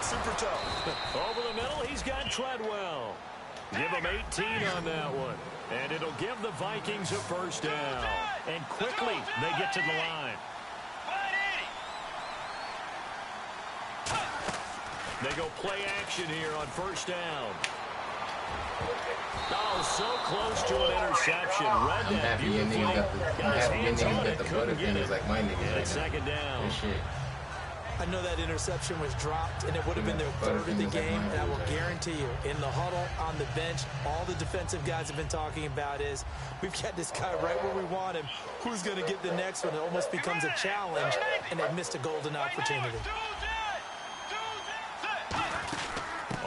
Super tough. Over the middle, he's got Treadwell. Give him 18 on that one. And it'll give the Vikings a first down. And quickly, they get to the line. They go play action here on first down. Oh, so close to an interception. Read I'm that happy your niggas got the butter fingers like my niggas and right it's second down. Good shit. I know that interception was dropped, and it would have been their third of the game. And I will guarantee you, in the huddle, on the bench, all the defensive guys have been talking about is, we've got this guy right where we want him. Who's going to get the next one? It almost becomes a challenge, and they've missed a golden opportunity.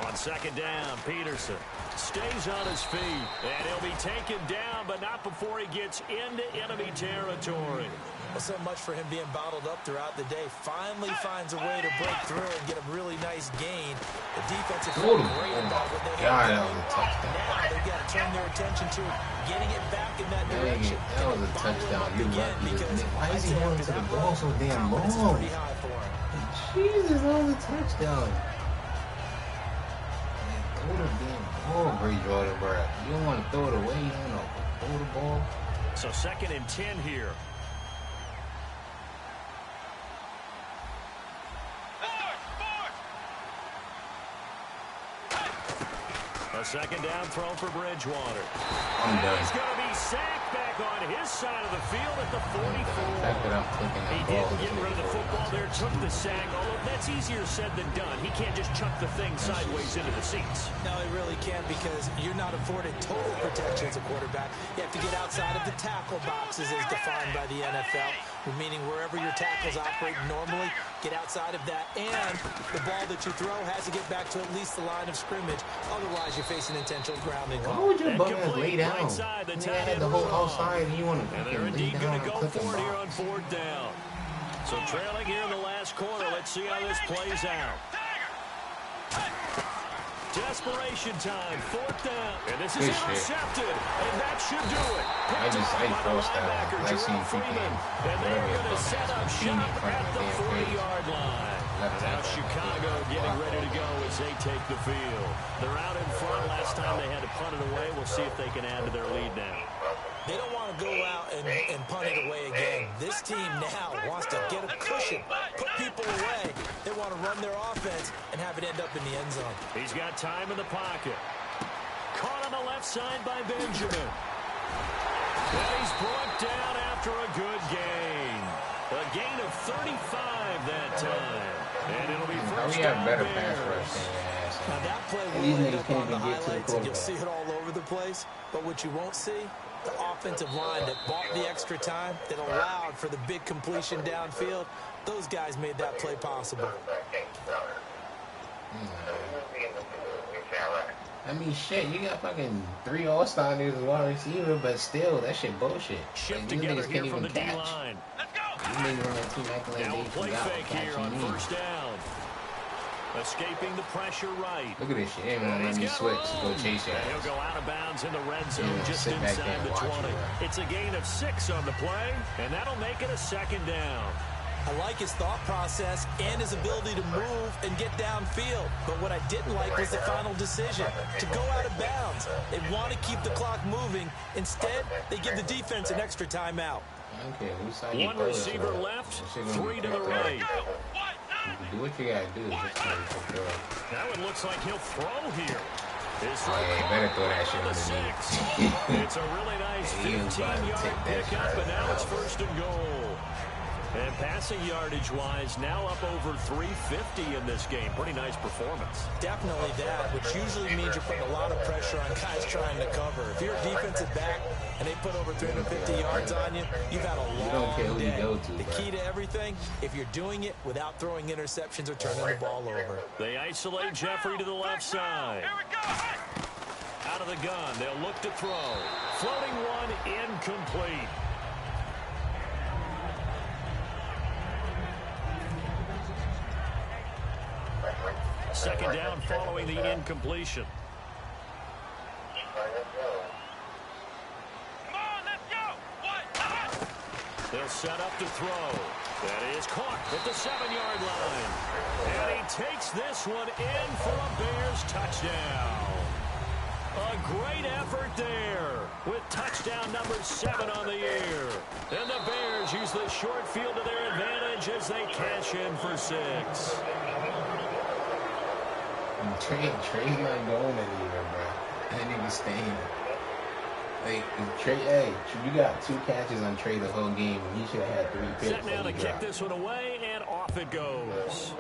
On second down, Peterson stays on his feet, and he'll be taken down, but not before he gets into enemy territory. Well, so much for him being bottled up throughout the day. Finally finds a way to break through and get a really nice gain. The defense is great about what they have done. Now they've got to turn their attention to getting it back in that direction. That was a touchdown. You lucky. Why is he going to the ball so damn long? Jesus, that was a touchdown. Throw the damn ball, Bray Jordan, bro. You don't want to throw it away. You don't want to throw the ball. So 2nd and 10 here. A second down throw for Bridgewater. I'm done. He's going to be sacked back back on his side of the field at the 44. He He didn't get rid of the football there, took the sack, although that's easier said than done. He can't just chuck the thing sideways into the seats. No, he really can't because you're not afforded total protection as a quarterback. You have to get outside of the tackle boxes as defined by the NFL, meaning wherever your tackles operate normally, get outside of that, and the ball that you throw has to get back to at least the line of scrimmage. Otherwise, you're facing intentional grounding. Why would your bum ass lay down? They had the whole outside, and you want to lay down and click for it here on 4th down. So trailing here in the last quarter. Let's see how this plays out. Desperation time, 4th down, and this is intercepted, and that should do it. I forced that. I seen Freeman, and they're going to set up shop at the 40-yard line. Now Chicago getting ready to go as they take the field. They're out in front. Last time they had to punt it away. We'll see if they can add to their lead now. They don't want to go out and punt it away again. This team now wants to get a cushion, put people away. They want to run their offense and have it end up in the end zone. He's got time in the pocket. Caught on the left side by Benjamin. And he's brought down after a good gain. A gain of 35 that time. And it'll be first down better Bears. pass rush. Now that play will end up on the highlights, and you'll see it all over the place. But what you won't see, the offensive line that bought the extra time, that allowed for the big completion downfield, those guys made that play possible. I mean, shit, you got fucking 3 all-star niggas as wide receiver, but still, that shit bullshit. Shift together here from the D-line. Now a play fake here on 1st down. Escaping the pressure right. Look at this shit. They ain't gonna let me switch to go chase your ass. He'll go out of bounds in the red zone just sit back inside there and the watch 20. it. It's a gain of 6 on the play, and that'll make it a 2nd down. I like his thought process and his ability to move and get downfield. But what I didn't like was the final decision, to go out of bounds. They want to keep the clock moving. Instead, they give the defense an extra timeout. Okay, one receiver left, 3 to the right. Do what you gotta do. That one looks like he'll throw here. You better throw that shit on the 6. It's a really nice 15-yard pickup, and now it's 1st and goal. And passing yardage-wise, now up over 350 in this game. Pretty nice performance. Definitely that, which usually means you're putting a lot of pressure on guys trying to cover. If you're a defensive back and they put over 350 yards on you, you've had a long day. The key to everything, if you're doing it without throwing interceptions or turning the ball over. They isolate Jeffrey to the left side. Out of the gun, they'll look to throw. Floating one, incomplete. Second down following the incompletion. Come on, let's go. They'll set up to throw. That is caught at the 7-yard line. And he takes this one in for a Bears touchdown. A great effort there with touchdown number 7 on the year. And the Bears use the short field to their advantage as they cash in for 6. Trey's not going anywhere, bro. That nigga's staying. Like, Trey, you got 2 catches on Trey the whole game, and he should have had 3 picks. Set now to kick this one away, and off it goes.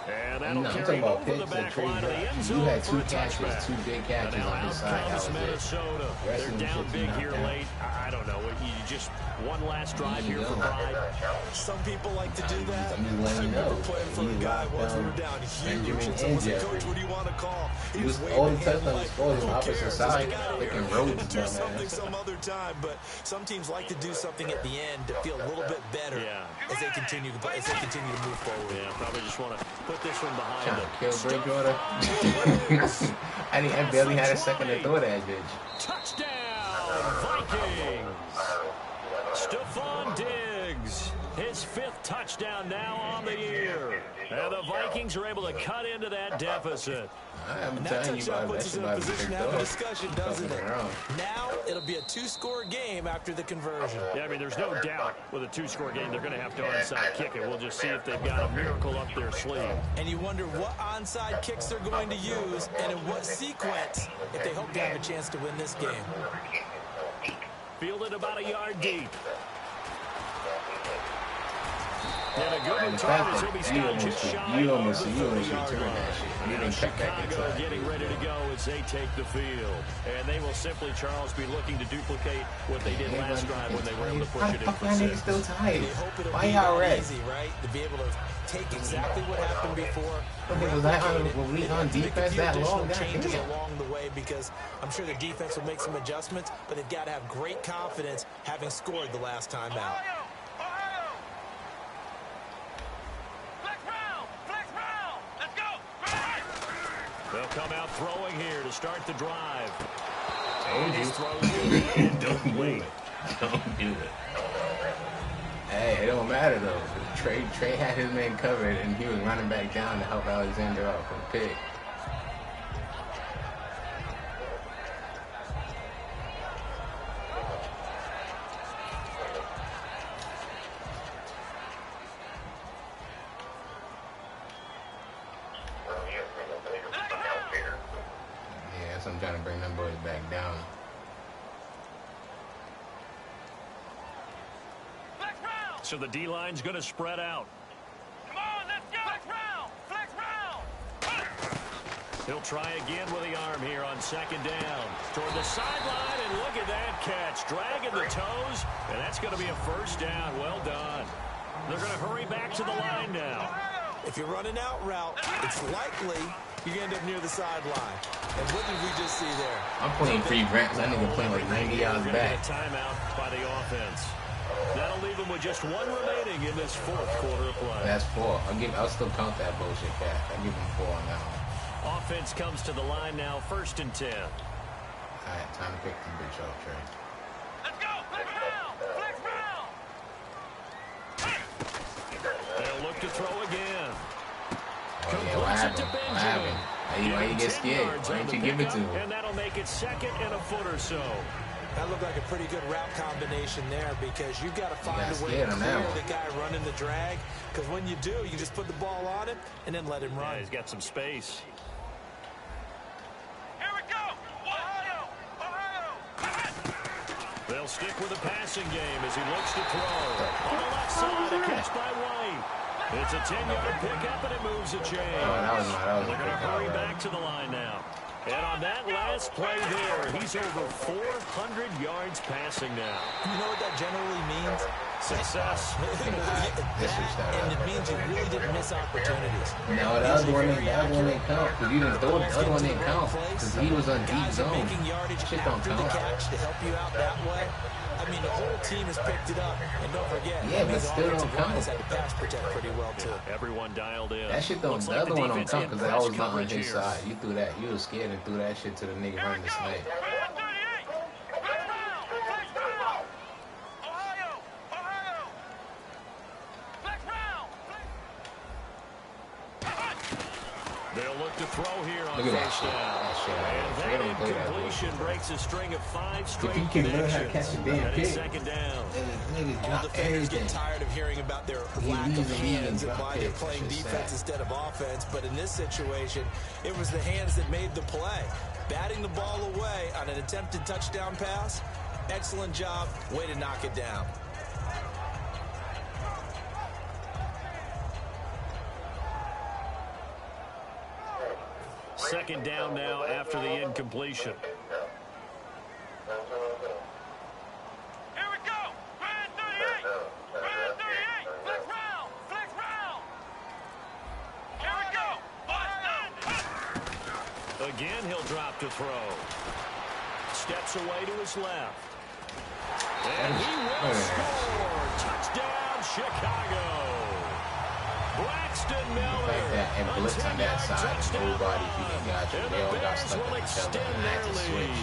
And that'll carry over the back line of the end zone. You had 2 for a catches, touchback. 2 big catches on his side. That was Minnesota. They're down big here late. I don't know. You just one last drive here for pride. Some people like to do that. I'm just letting you know. Playing for a guy once we were down huge. And someone said, Coach, what do you want to call? He was all the touchdowns scored on the opposite side. They can roll do something some other time, but some teams like to do something at the end to feel a little bit better as they continue to play, as they continue to move forward. Yeah, probably just want to put this one behind them. Kill Bridgewater. I barely had a second to throw that bitch. Touchdown, Vikings. Stephon Diggs, his 5th touchdown now on the year. And the Vikings are able to cut into that deficit. I'm And that telling you touchdown about puts us that. in a position to have a discussion, doesn't it? Around. Now it'll be a 2-score game after the conversion. Yeah, I mean, there's no doubt with a 2-score game, they're going to have to onside kick it. We'll just see if they've got a miracle up their sleeve. And you wonder what onside kicks they're going to use and in what sequence if they hope to have a chance to win this game. Fielded about a yard deep. And a good return as he'll be stopped just shy of the 30-yard line. And Chicago getting ready to go as they take the field. And they will simply, Charles, be looking to duplicate what they did last drive when they were able to push it in for 6. Still tight. They hope it'll be that easy, right? To be able to take exactly what happened before. Okay, were we on defense that long? Changes along the way because I'm sure the defense will make some adjustments, but they've got to have great confidence having scored the last time out. They'll come out throwing here to start the drive. Told you. Don't do it. Don't do it. Hey, it don't matter though. Trey had his man covered and he was running back down to help Alexander out from the pick. I'm trying to bring them boys back down. So the D-line's going to spread out. Come on, let's go. Flex round. He'll try again with the arm here on 2nd down. Toward the sideline, and look at that catch. Dragging the toes, and that's going to be a 1st down. Well done. They're going to hurry back to the line now. If you're running out route, it's likely you end up near the sideline. And what did we just see there? I'm playing free Grants. That nigga playing like 90 yards back. A timeout by the offense. That'll leave them with just 1 remaining in this 4th quarter of play. That's 4. I'll still count that bullshit, Cat. I'll give him 4 on that one. Offense comes to the line now, 1st and 10. All right, time to pick the bitch up, Trey. Let's go. Flex round. They'll look to throw again. Oh, yeah, what happened? What happened? Why you get scared? Why didn't you give it to him? And that'll make it 2nd and a foot or so. That looked like a pretty good route combination there because you've got to find a way to clear the guy running the drag. Because when you do, you just put the ball on him and then let him run. Yeah, he's got some space. Here we go. Ohio. They'll stick with the passing game as he looks to throw. On the left side, a catch by White. It's a 10-yard pickup, and it moves a chain. They're going to hurry back to the line now. And on that last play there, he's over 400 yards passing now. You know what that generally means? Success. And it means you really didn't miss opportunities. No, the other one didn't count because you didn't throw it. The other one didn't count because he was on deep zone. Making yardage Shit don't after the count. catch to help you out that way. I mean, the whole team has picked it up. And don't forget, but still don't count. Has had to pass protect pretty well, too. Everyone dialed in. That shit don't, the other one don't count because I was not on his side. You threw that. You was scared and threw that shit to the nigga running the snake. They'll look to throw here on Look at first down. And that incompletion breaks a string of 5 straight if you can learn how to catch a damn picks. pick. 2nd down. Niggas Defenders get tired of hearing about their lack of hands and why they're playing defense instead of offense. But in this situation, it was the hands that made the play. Batting the ball away on an attempted touchdown pass. Excellent job. Way to knock it down. Second down now after the incompletion. Here we go. Brand 38. Brand 38. Flex round. Here we go. Boston. Again, he'll drop to throw. Steps away to his left. And he will score. Touchdown, Chicago. Braxton Miller. And blitz on that side. Nobody got you. They all got stuck in each other. And I had to switch.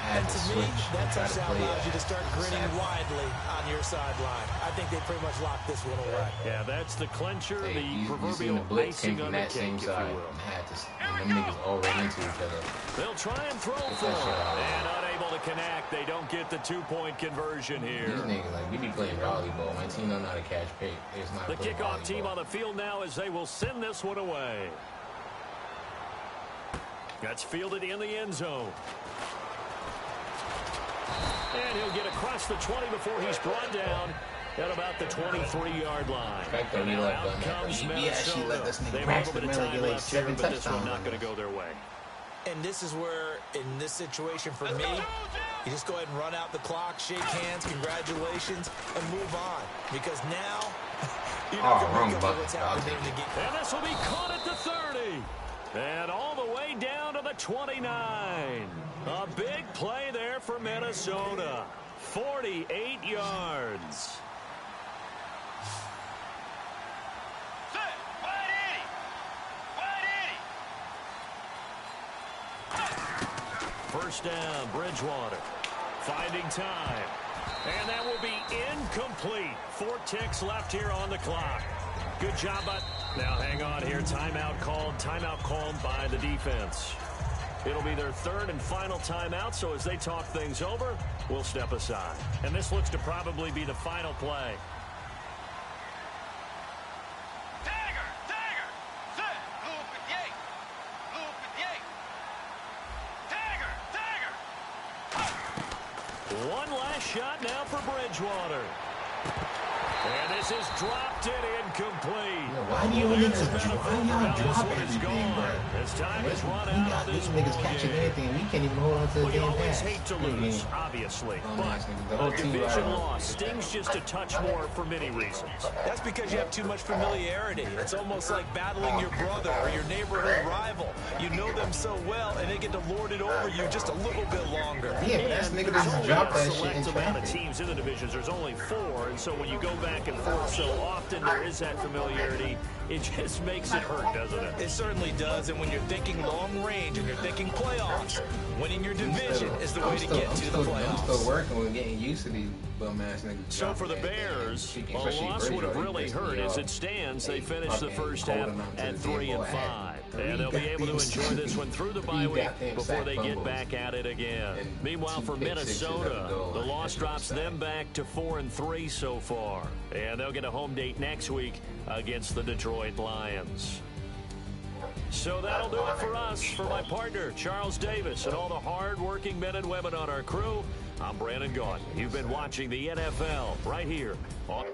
I And to me, that touchdown allows you to start grinning widely on your sideline. I think they pretty much locked this one away. Yeah, that's the clincher, the proverbial the blitz came icing from on the that cake, same if you side. will. And them niggas all ran into each other. They'll try and throw for it. And unable to connect. They don't get the 2-point conversion here. These niggas, like, we be playing volleyball. My team don't know how to catch pick. It's not the kickoff volleyball. team on the field now as they will send this one away. That's fielded in the end zone. And he'll get across the 20 before he's brought down at about the 23-yard line. And now out comes Minnesota. They have a little bit of time left here, but this one's not going to go their way. And this is where, in this situation for me, you just go ahead and run out the clock, shake hands, congratulations, and move on. Because now, you're not going to make up for what's happening in the game. And this will be caught at the 30. And all the way down to the 29. A big play there for Minnesota. 48 yards. First down, Bridgewater. Finding time. And that will be incomplete. 4 ticks left here on the clock. Good job, but now hang on here. Timeout called by the defense. It'll be their third and final timeout, so as they talk things over, we'll step aside. And this looks to probably be the final play. One last shot now for Bridgewater. And this is dropped it incomplete. Why do you niggas drop everything, bro? As time is run out of this niggas catching anything, and we can't even hold on to the well, you damn always pass. hate to lose, obviously, but a division loss stings just a touch more for many reasons. That's because you have too much familiarity. It's almost like battling your brother or your neighborhood rival. You know them so well, and they get to lord it over you just a little bit longer. Yeah, but that's nigga just drop that shit in select amount of traffic. teams in the divisions. There's only 4, and so when you go back and forth so often, there is that familiarity. It just makes it hurt, doesn't it? It certainly does, and when you're thinking long range and you're thinking playoffs, winning your division is the way to get to the playoffs. I'm still working with getting used to these bum-ass niggas. So for the Bears, a loss would have really hurt. As it stands, they finished the first half at 3-5. And they'll be able to enjoy this one through the bye week before they get back at it again. Meanwhile, for Minnesota, the loss drops them back to 4-3 so far. And they'll get a home date next week against the Detroit Lions. So that'll do it for us. For my partner, Charles Davis, and all the hard-working men and women on our crew, I'm Brandon Gaudin. You've been watching the NFL right here on